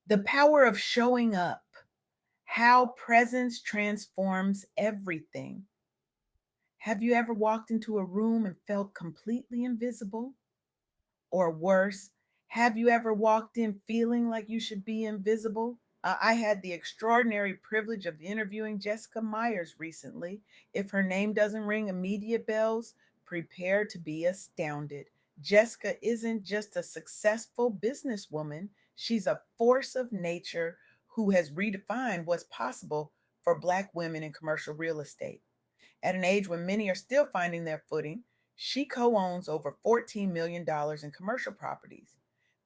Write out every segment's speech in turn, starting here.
The power of showing up, how presence transforms everything. Have you ever walked into a room and felt completely invisible? Or worse, have you ever walked in feeling like you should be invisible? I had the extraordinary privilege of interviewing Jessica Myers recently. If her name doesn't ring immediate bells, prepare to be astounded. Jessica isn't just a successful businesswoman, she's a force of nature who has redefined what's possible for Black women in commercial real estate. At an age when many are still finding their footing, she co owns over $14 million in commercial properties,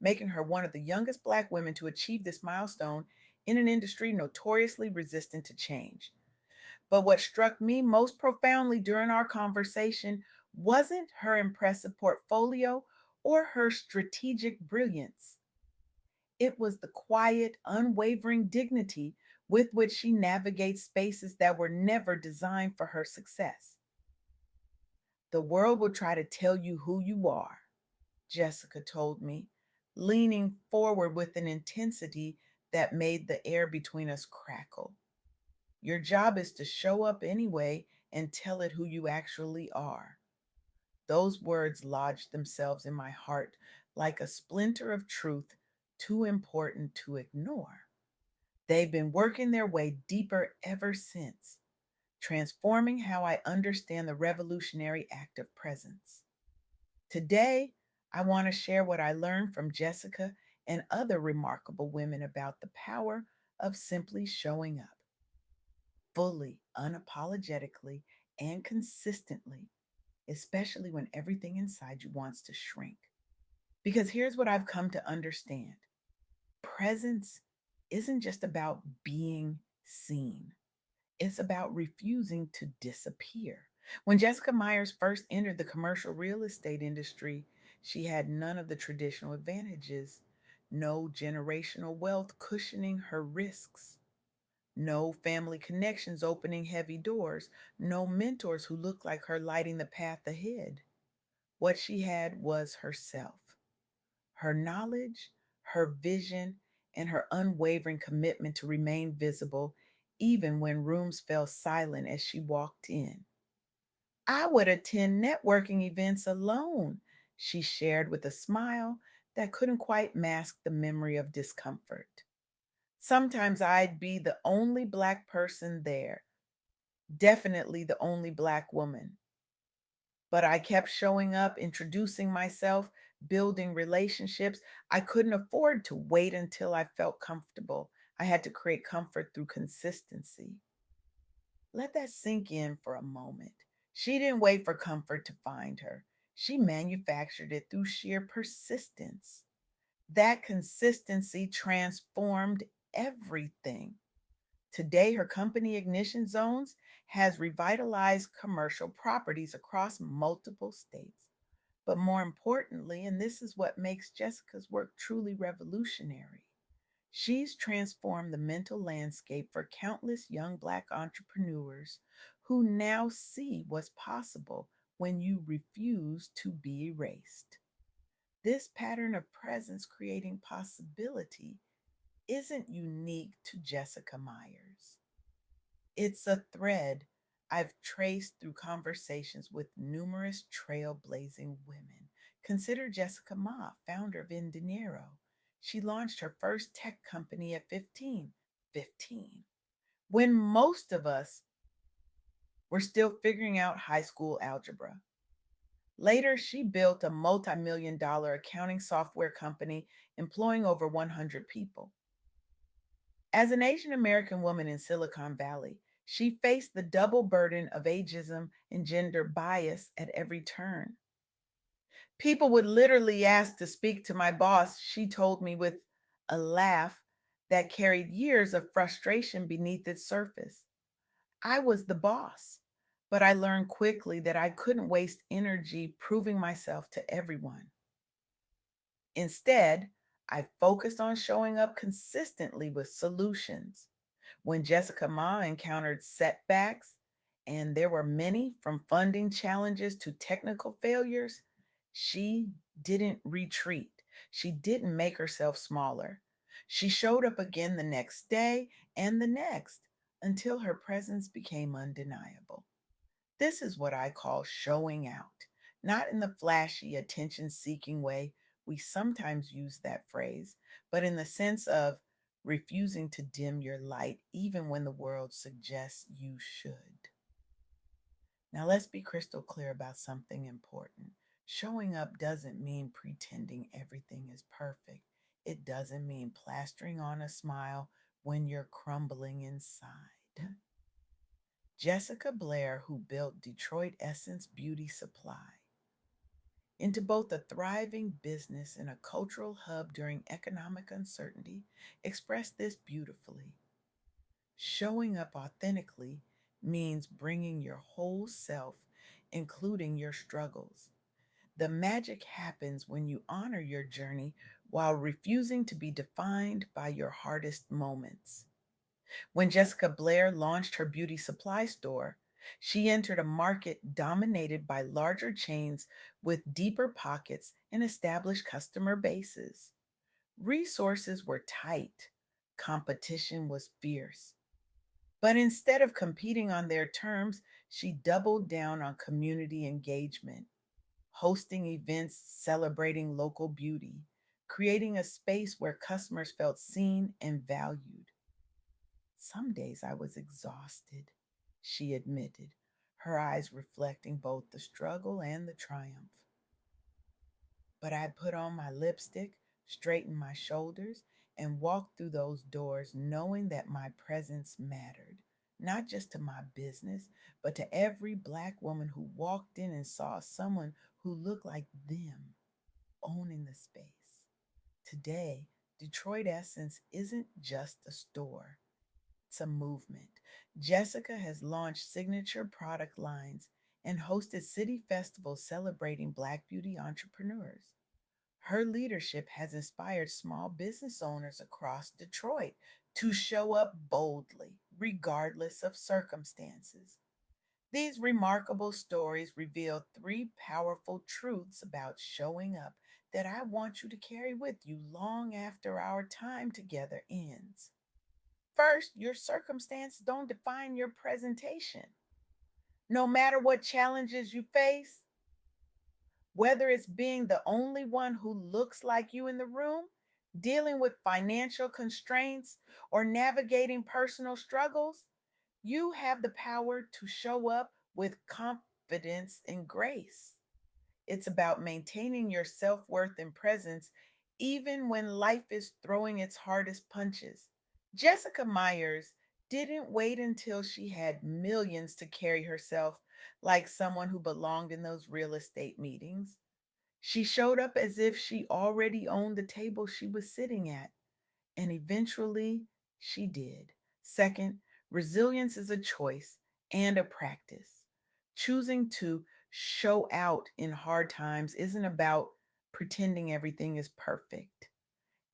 making her one of the youngest Black women to achieve this milestone in an industry notoriously resistant to change. But what struck me most profoundly during our conversation wasn't her impressive portfolio or her strategic brilliance. It was the quiet, unwavering dignity with which she navigates spaces that were never designed for her success. The world will try to tell you who you are, Jessica told me, leaning forward with an intensity that made the air between us crackle. Your job is to show up anyway and tell it who you actually are. Those words lodged themselves in my heart like a splinter of truth too important to ignore. They've been working their way deeper ever since, transforming how I understand the revolutionary act of presence. Today, I want to share what I learned from Jessica and other remarkable women about the power of simply showing up fully, unapologetically, and consistently, especially when everything inside you wants to shrink. Because here's what I've come to understand: presence isn't just about being seen, it's about refusing to disappear. When Jessica Myers first entered the commercial real estate industry, she had none of the traditional advantages: no generational wealth cushioning her risks, no family connections opening heavy doors, no mentors who looked like her lighting the path ahead. What she had was herself, her knowledge, her vision, and her unwavering commitment to remain visible even when rooms fell silent as she walked in. I would attend networking events alone, she shared with a smile that couldn't quite mask the memory of discomfort. Sometimes I'd be the only Black person there, definitely the only Black woman. But I kept showing up, introducing myself, building relationships. I couldn't afford to wait until I felt comfortable. I had to create comfort through consistency. Let that sink in for a moment. She didn't wait for comfort to find her. She manufactured it through sheer persistence. That consistency transformed everything. Today, her company, Ignition Zones, has revitalized commercial properties across multiple states. But more importantly, and this is what makes Jessica's work truly revolutionary, she's transformed the mental landscape for countless young Black entrepreneurs who now see what's possible when you refuse to be erased. This pattern of presence creating possibility isn't unique to Jessica Myers. It's a thread I've traced through conversations with numerous trailblazing women. Consider Jessica Ma, founder of In Dinero. She launched her first tech company at 15. 15. When most of us were still figuring out high school algebra. Later, she built a multi-million dollar accounting software company employing over 100 people. As an Asian American woman in Silicon Valley, she faced the double burden of ageism and gender bias at every turn. People would literally ask to speak to my boss, she told me with a laugh that carried years of frustration beneath its surface. I was the boss, but I learned quickly that I couldn't waste energy proving myself to everyone. Instead, I focused on showing up consistently with solutions. When Jessica Ma encountered setbacks, and there were many from funding challenges to technical failures, she didn't retreat. She didn't make herself smaller. She showed up again the next day and the next until her presence became undeniable. This is what I call showing out, not in the flashy, attention seeking way we sometimes use that phrase, but in the sense of refusing to dim your light even when the world suggests you should. Now, let's be crystal clear about something important. Showing up doesn't mean pretending everything is perfect. It doesn't mean plastering on a smile when you're crumbling inside. Jessica Blair, who built Detroit Essence Beauty Supply into both a thriving business and a cultural hub during economic uncertainty, expressed this beautifully. Showing up authentically means bringing your whole self, including your struggles. The magic happens when you honor your journey while refusing to be defined by your hardest moments. When Jessica Blair launched her beauty supply store, she entered a market dominated by larger chains with deeper pockets and established customer bases. Resources were tight, competition was fierce. But instead of competing on their terms, she doubled down on community engagement, hosting events celebrating local beauty, creating a space where customers felt seen and valued. Some days I was exhausted, she admitted, her eyes reflecting both the struggle and the triumph. But I'd put on my lipstick, straighten my shoulders, and walk through those doors knowing that my presence mattered, not just to my business, but to every Black woman who walked in and saw someone who looked like them owning the space. Today, Detroit Essence isn't just a store, it's a movement. Jessica has launched signature product lines and hosted city festivals celebrating Black beauty entrepreneurs. Her leadership has inspired small business owners across Detroit to show up boldly, regardless of circumstances. These remarkable stories reveal three powerful truths about showing up that I want you to carry with you long after our time together ends. First, your circumstances don't define your presentation. No matter what challenges you face, whether it's being the only one who looks like you in the room, dealing with financial constraints, or navigating personal struggles, you have the power to show up with confidence and grace. It's about maintaining your self worth and presence even when life is throwing its hardest punches. Jessica Myers didn't wait until she had millions to carry herself like someone who belonged in those real estate meetings. She showed up as if she already owned the table she was sitting at, and eventually she did. Second, resilience is a choice and a practice. Choosing to show out in hard times isn't about pretending everything is perfect.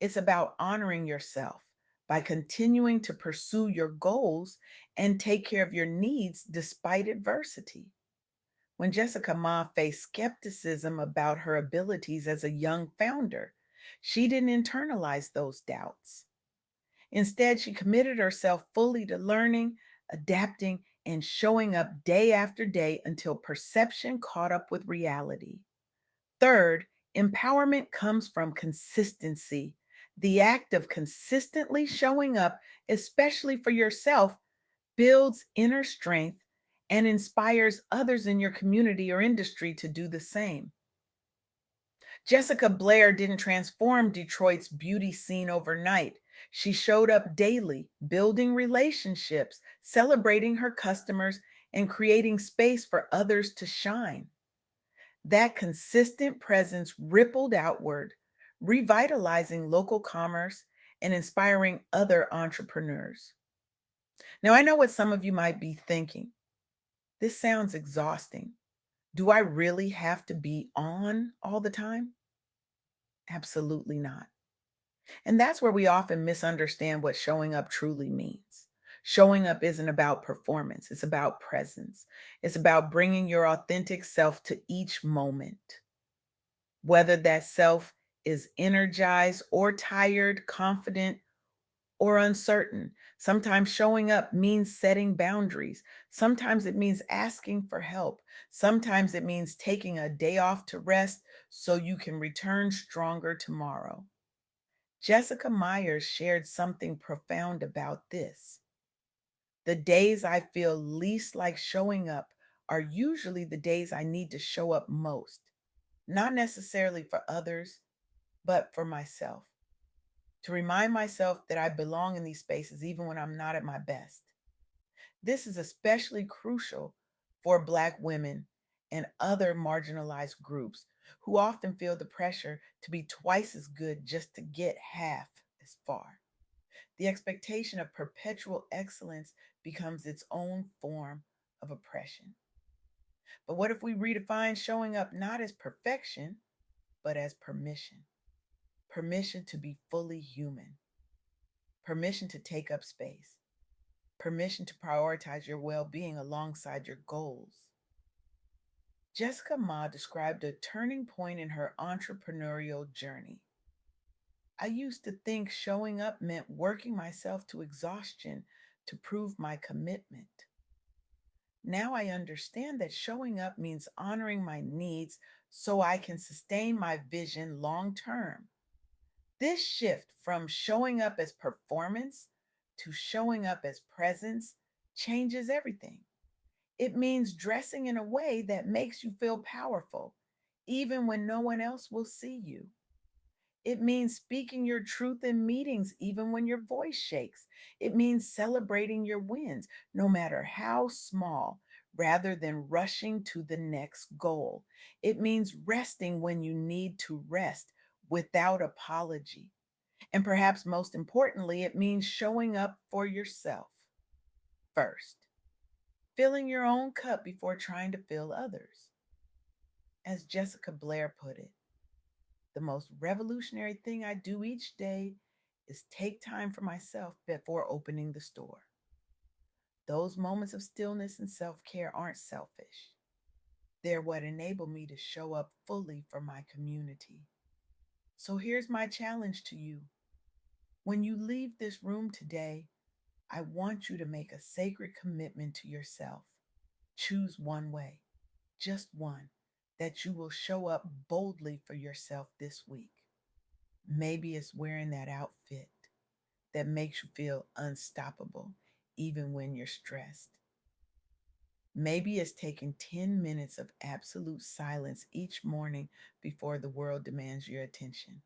It's about honoring yourself by continuing to pursue your goals and take care of your needs despite adversity. When Jessica Ma faced skepticism about her abilities as a young founder, she didn't internalize those doubts. Instead, she committed herself fully to learning, adapting, and showing up day after day until perception caught up with reality. Third, empowerment comes from consistency. The act of consistently showing up, especially for yourself, builds inner strength and inspires others in your community or industry to do the same. Jessica Blair didn't transform Detroit's beauty scene overnight. She showed up daily, building relationships, celebrating her customers, and creating space for others to shine. That consistent presence rippled outward, revitalizing local commerce and inspiring other entrepreneurs. Now, I know what some of you might be thinking. This sounds exhausting. Do I really have to be on all the time? Absolutely not. And that's where we often misunderstand what showing up truly means. Showing up isn't about performance, it's about presence. It's about bringing your authentic self to each moment, whether that self is energized or tired, confident or uncertain. Sometimes showing up means setting boundaries. Sometimes it means asking for help. Sometimes it means taking a day off to rest so you can return stronger tomorrow. Jessica Myers shared something profound about this. The days I feel least like showing up are usually the days I need to show up most, not necessarily for others, but for myself. To remind myself that I belong in these spaces even when I'm not at my best. This is especially crucial for Black women and other marginalized groups who often feel the pressure to be twice as good just to get half as far. The expectation of perpetual excellence becomes its own form of oppression. But what if we redefine showing up not as perfection, but as permission? Permission to be fully human, permission to take up space, permission to prioritize your well being alongside your goals. Jessica Ma described a turning point in her entrepreneurial journey. I used to think showing up meant working myself to exhaustion to prove my commitment. Now I understand that showing up means honoring my needs so I can sustain my vision long term. This shift from showing up as performance to showing up as presence changes everything. It means dressing in a way that makes you feel powerful, even when no one else will see you. It means speaking your truth in meetings, even when your voice shakes. It means celebrating your wins, no matter how small, rather than rushing to the next goal. It means resting when you need to rest without apology. And perhaps most importantly, it means showing up for yourself first, filling your own cup before trying to fill others. As Jessica Blair put it, the most revolutionary thing I do each day is take time for myself before opening the store. Those moments of stillness and self care aren't selfish. They're what enable me to show up fully for my community. So here's my challenge to you. When you leave this room today, I want you to make a sacred commitment to yourself. Choose one way, just one, that you will show up boldly for yourself this week. Maybe it's wearing that outfit that makes you feel unstoppable, even when you're stressed. Maybe it's taking 10 minutes of absolute silence each morning before the world demands your attention.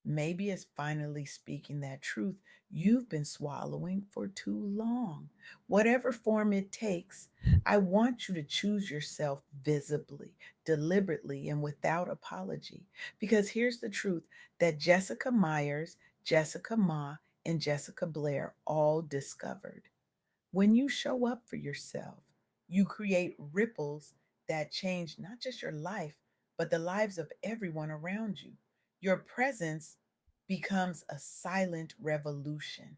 Maybe it's finally speaking that truth you've been swallowing for too long. Whatever form it takes, I want you to choose yourself visibly, deliberately, and without apology. Because here's the truth that Jessica Myers, Jessica Ma, and Jessica Blair all discovered. When you show up for yourself, you create ripples that change not just your life, but the lives of everyone around you. Your presence becomes a silent revolution,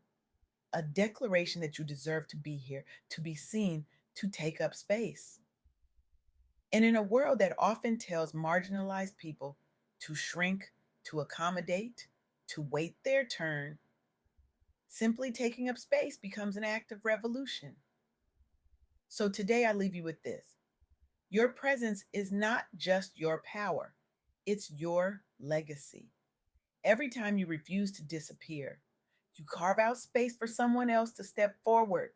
a declaration that you deserve to be here, to be seen, to take up space. And in a world that often tells marginalized people to shrink, to accommodate, to wait their turn, simply taking up space becomes an act of revolution. So today I leave you with this. Your presence is not just your power, it's your legacy. Every time you refuse to disappear, you carve out space for someone else to step forward.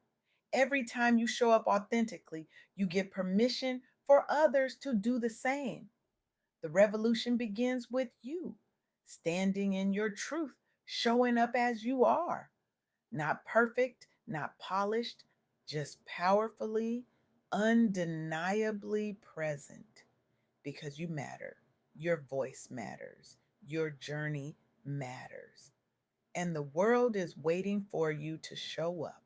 Every time you show up authentically, you give permission for others to do the same. The revolution begins with you, standing in your truth, showing up as you are. Not perfect, not polished, just powerfully, undeniably present because you matter. Your voice matters. Your journey matters. And the world is waiting for you to show up.